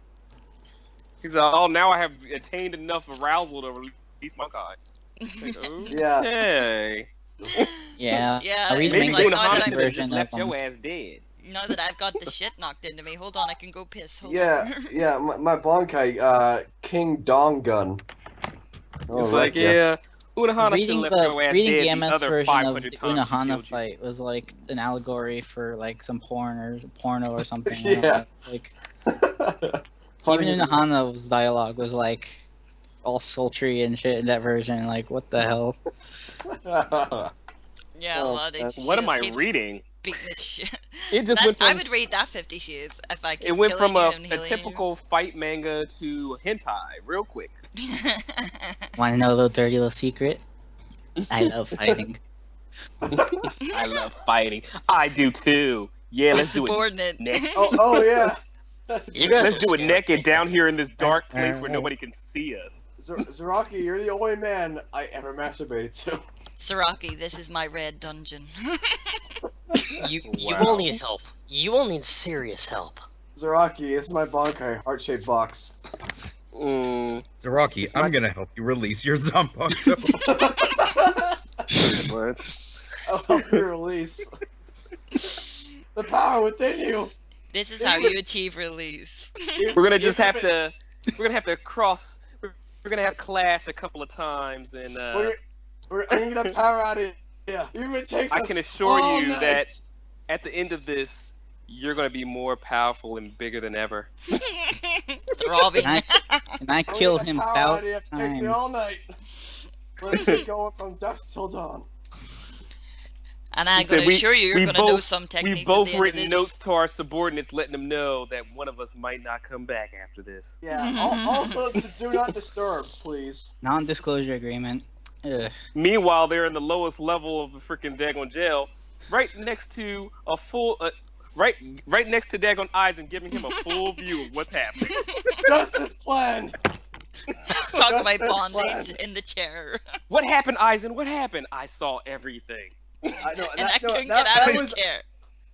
He's oh, now I have attained enough arousal to release Bankai. Like, yeah. Hey. Yeah. Yeah. Maybe like, Hunter could have version just left of your ass dead. Now that I've got the shit knocked into me, hold on, I can go piss. Hold on. Yeah. My Bankai, King Dong Gun. Oh, it's like yeah. Unohana reading the MS version of the Unohana fight was like an allegory for like some porno or something. Yeah. Like even Unohana's dialogue was like all sultry and shit in that version. Like what the hell? Yeah, well, what am I reading? Beating this shit. It just went from, I would read that 50 Shades if I could. It went from a typical fight manga to hentai real quick. Want to know a little dirty little secret? I love fighting. I love fighting. I do too. Yeah, let's do it. Naked. Oh yeah. Let's do it naked down here in this dark place where nobody can see us. Zaraki, you're the only man I ever masturbated to. Saraki, this is my red dungeon. You will need help. You will need serious help. Zaraki, this is my Bankai heart-shaped box. Zaraki, I'm gonna help you release your Zanpakuto. What? I'll help you release. The power within you! This is how you achieve release. We're gonna just have to... We're gonna have to cross gonna have clash a couple of times, and we're gonna get that power out of here. Even if it takes I us can assure all you night. that at the end of this, you're gonna be more powerful and bigger than ever. Throbbing. And I I'm kill gonna get him that power without out of here. It takes me time. all night. Let's keep going from dusk till dawn. And I'm He said going to assure you, you're we going to know both- some techniques. We've both at the end of written this. notes to our subordinates letting them know that one of us might not come back after this. Yeah. Also, do not disturb, please. Non-disclosure agreement. Ugh. Meanwhile, they're in the lowest level of the freaking daggone jail, right next to a full, right next to daggone Eisen, giving him a full view of what's happening. Just as planned. Talk about Just as bondage planned. in the chair. What happened, Eisen? What happened? I saw everything. I know. And I couldn't get out of the was chair.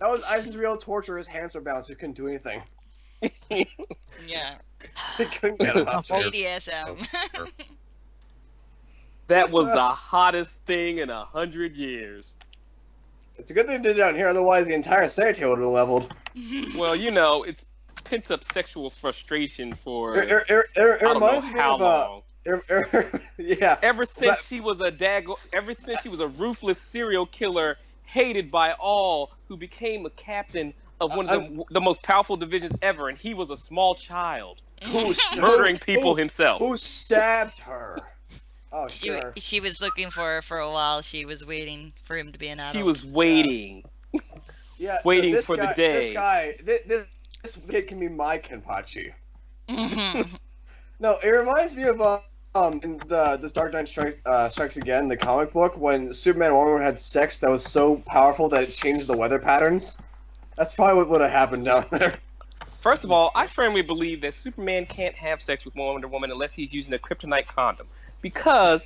that was Eisen's real torture. His hands were bound, so he couldn't do anything. Yeah. He couldn't get out. BDSM. That was the hottest thing in 100 years. It's a good thing they did it down here, otherwise the entire sanitary would have been leveled. Well, you know, it's pent up sexual frustration for It I don't know reminds me how of long. yeah. Ever since But- she was a ruthless serial killer, hated by all, who became a captain of one of the most powerful divisions ever, and he was a small child, murdering people himself. Who stabbed her? Oh, sure. She was looking for her for a while. She was waiting for him to be an adult. She was waiting. Yeah, waiting this for the guy- day. This kid can be my Kenpachi. Mhm. No, it reminds me of in this Dark Knight Strikes Again, the comic book, when Superman and Wonder Woman had sex that was so powerful that it changed the weather patterns. That's probably what would have happened down there. First of all, I firmly believe that Superman can't have sex with Wonder Woman unless he's using a kryptonite condom. Because,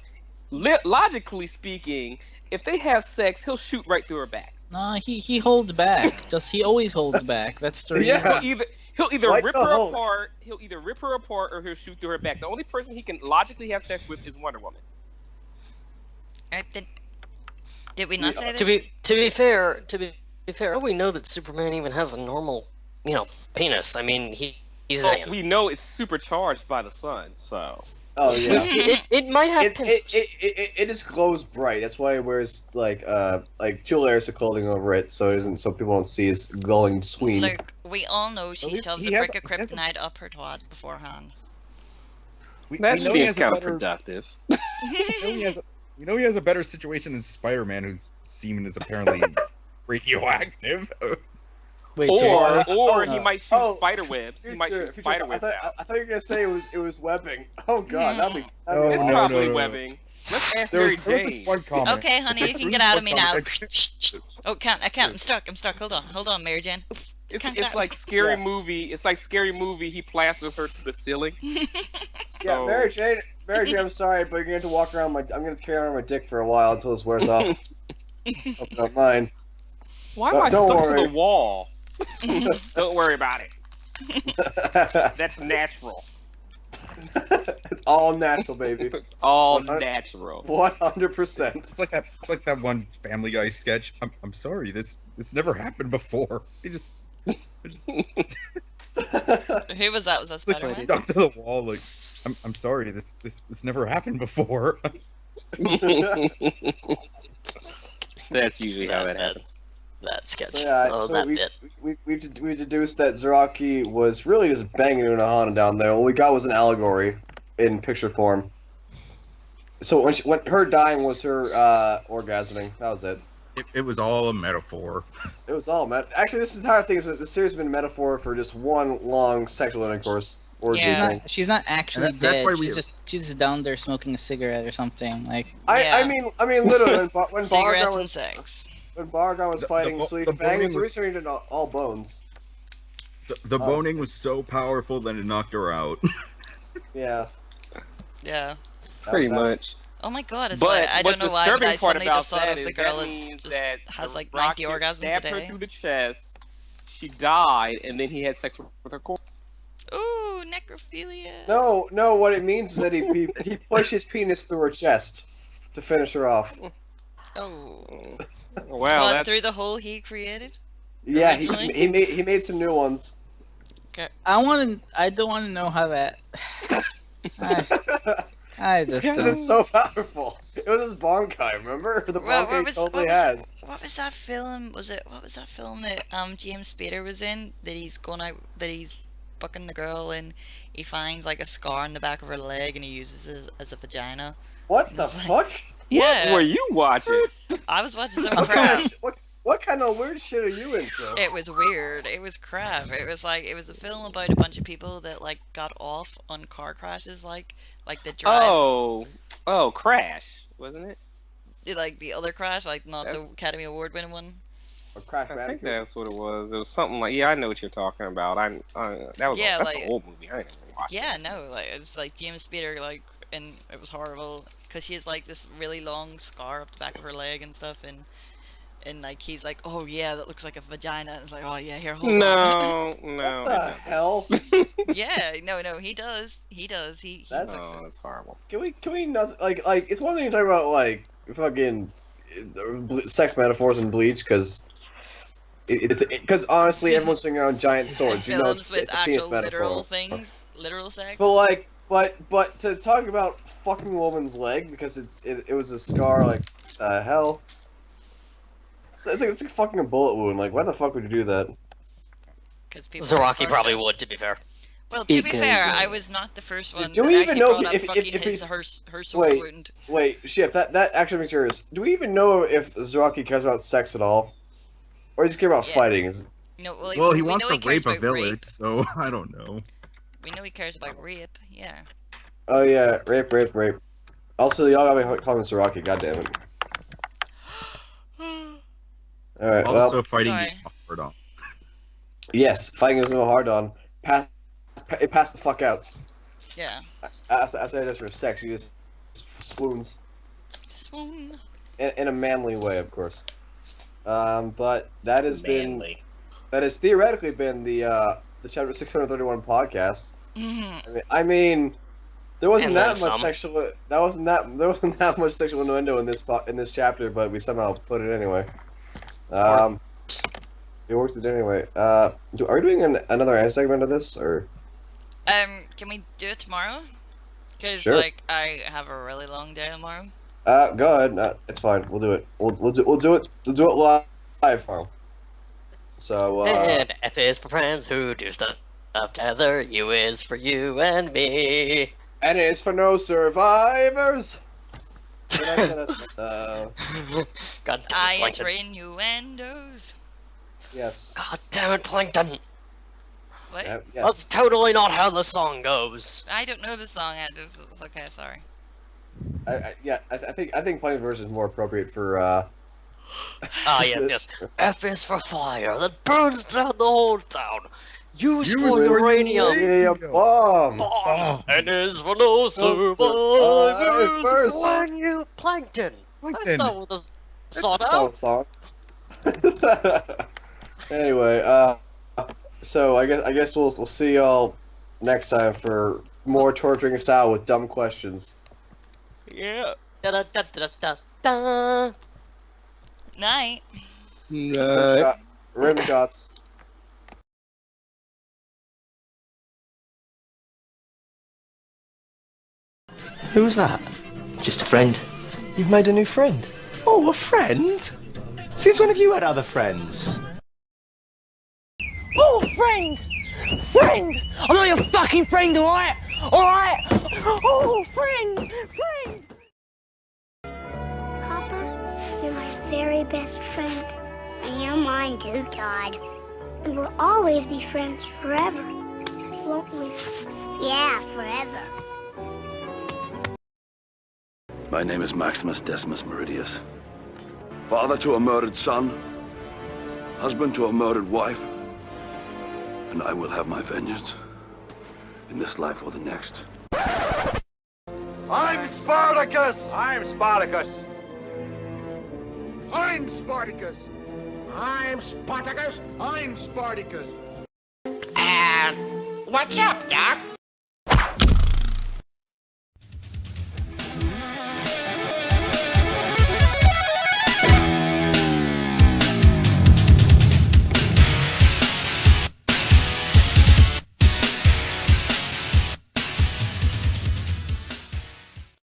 logically speaking, if they have sex, he'll shoot right through her back. No, he holds back. He always holds back. That's the reason. Yeah. He'll either Like rip the her Hulk. apart. He'll either rip her apart or he'll shoot through her back. The only person he can logically have sex with is Wonder Woman. Did we not say this? To be fair, we know that Superman even has a normal, penis. I mean, he's Well, we know it's supercharged by the sun, so. Oh yeah. it might have It pincers. it just glows bright. That's why it wears like 2 layers of clothing over it, so people don't see his glowing sween. Look, we all know she least shoves he a has brick of a- he has a- kryptonite up her twat beforehand. That we know he seems has a better- counterproductive. You know he has a better situation than Spider-Man, whose semen is apparently radioactive. Wait, seriously? Or he might shoot oh, spider webs. He might shoot Future, spider webs out. I thought you were gonna say it was webbing. Oh god, that'd be It's awesome. no, probably no. webbing. Let's ask There Mary was this Jane. one comment. Okay, honey, you can There get was out one of me now. comment- Oh, I can't. I'm stuck. Hold on, Mary Jane. Oof, It's can't get out. like scary Yeah. movie. It's like scary movie. He plasters her to the ceiling. Yeah, So- Mary Jane, I'm sorry, but you're gonna have to walk around I'm gonna carry around my dick for a while until this wears off. Hope you don't mind. Why am I Don't stuck worry. to the wall? Don't worry about it. That's natural. It's all natural, baby. It's all 100 natural. 100%. It's like that one Family Guy sketch. I'm sorry, this never happened before. I just Who was that? Was that like Spider-Man? stuck to the wall. Like I'm sorry, this never happened before. That's usually how that happens. That sketch. So yeah, oh, so that we, bit. we deduced that Zaraki was really just banging Unohana down there. All we got was an allegory in picture form. So when her dying was her orgasming. That was it. It was all a metaphor. It was all actually, this entire thing the series has been a metaphor for just one long sexual intercourse orgy Yeah. thing. She's not actually And that's dead. why She's just down there smoking a cigarette or something. Like, Yeah. I mean, literally, when Cigarettes Bargon and was sex. fighting the Sweet boning Fang, it was was- originally all bones. The Oh, boning so- was so powerful that it knocked her out. Yeah. Yeah. Pretty that- much. Oh my god, it's But like, I don't know what's why, but disturbing I part suddenly about just thought that of the is girl that that means just that has like Rocket 90 orgasms a stabbed her day. through the chest. She died, and then he had sex with her corpse. Ooh, necrophilia. No, what it means is that he pushed his penis through her chest to finish her off. Oh. Well, But that's through the hole he created? Yeah, Originally? he made some new ones. I don't want to know how that. I just Because it's so powerful. It was his Bonkai, remember? The Bonkai totally has. What was that film? What was that film that James Spader was in? That he's going out, that he's fucking the girl, and he finds like a scar on the back of her leg, and he uses it as a vagina. What the It's like- fuck? Yeah, What were you watching? I was watching some What kind, crap. of, what kind of weird shit are you into? It was weird. It was crap. It was a film about a bunch of people that like got off on car crashes, like the drive, Oh, Crash, wasn't it? like the other crash, like not the Academy Award winning one. Or Crash I think Bandicoot? that's what it was. It was something like, yeah, I know what you're talking about. That was Yeah, that's like- an old movie. I didn't even watch Yeah, it. no, like it was like James Spader, like, and it was horrible because she has like this really long scar up the back of her leg and stuff, and like he's like, oh yeah, that looks like a vagina. And it's like, oh yeah, here, hold on. No. What the hell? Yeah, no, he does. He That's- Oh, that's horrible. Can we not like it's one thing to talk about like fucking sex metaphors in Bleach because because honestly everyone's swinging around giant swords. You know, films it's, with it's a penis actual metaphor. literal things, literal sex. But like, but to talk about fucking a woman's leg because it was a scar, like hell. It's like fucking a bullet wound. Like, why the fuck would you do that? Because people are Zaraki fucked probably up. would, to be fair. Well, to be Because, fair, I was not the first one do that we even actually know brought up if fucking he's- her sword Wait. wound. Wait, shit. That actually makes me curious. Do we even know if Zaraki cares about sex at all, or does he care about Yeah. fighting? No, Well, he we wants know to he cares rape a about village, rape. so I don't know. We know he cares about rape. Yeah. Oh yeah, rape. Also, y'all got me calling him Zaraki. God damn it. All right. Also Well, fighting sorry. the hard on. yes, fighting is no hard on. Pass the fuck out. Yeah. After that, just for sex, he just swoons Swoon. in a manly way, of course. But that has Manly. that has theoretically been the chapter 631 podcast. Mhm. I mean, there wasn't And that then much some. there wasn't that much sexual innuendo in this chapter, but we somehow put it anyway. We worked it anyway. Are we doing another end segment of this or? Can we do it tomorrow? Because Sure. like I have a really long day tomorrow. Go ahead. It's fine. We'll do it. We'll do it live, Farm. So And F is for friends who do stuff together. U is for you and me. and it's for no survivors. God damn I it, is for Plankton. innuendos. Yes. God damn it, Plankton. What? Yes. That's totally not how the song goes. I don't know the song. It's okay. Sorry. I think Plain version is more appropriate for Ah, yes. F is for fire that burns down the whole town. U is for uranium. Yeah, bomb. Bombs. N is for no survivors. survivors. When you Plankton. That's Plankton. not what the song Song. Anyway, so I guess we'll see y'all next time for more torturing Sal with dumb questions. Yeah. Da da da da da da. Night. Rim shots. Who's that? Just a friend. You've made a new friend. Oh, a friend? Since when have you had other friends? Oh, friend! Friend! I'm not your fucking friend, alright? Alright? Oh, friend! Friend! Copper, you're my very best friend. And you're mine too, Todd. And we'll always be friends forever, won't we? Yeah, forever. My name is Maximus Decimus Meridius. Father to a murdered son, husband to a murdered wife, and I will have my vengeance in this life or the next. I'm Spartacus! I'm Spartacus. I'm Spartacus! I'm Spartacus. I'm Spartacus! What's up, Doc?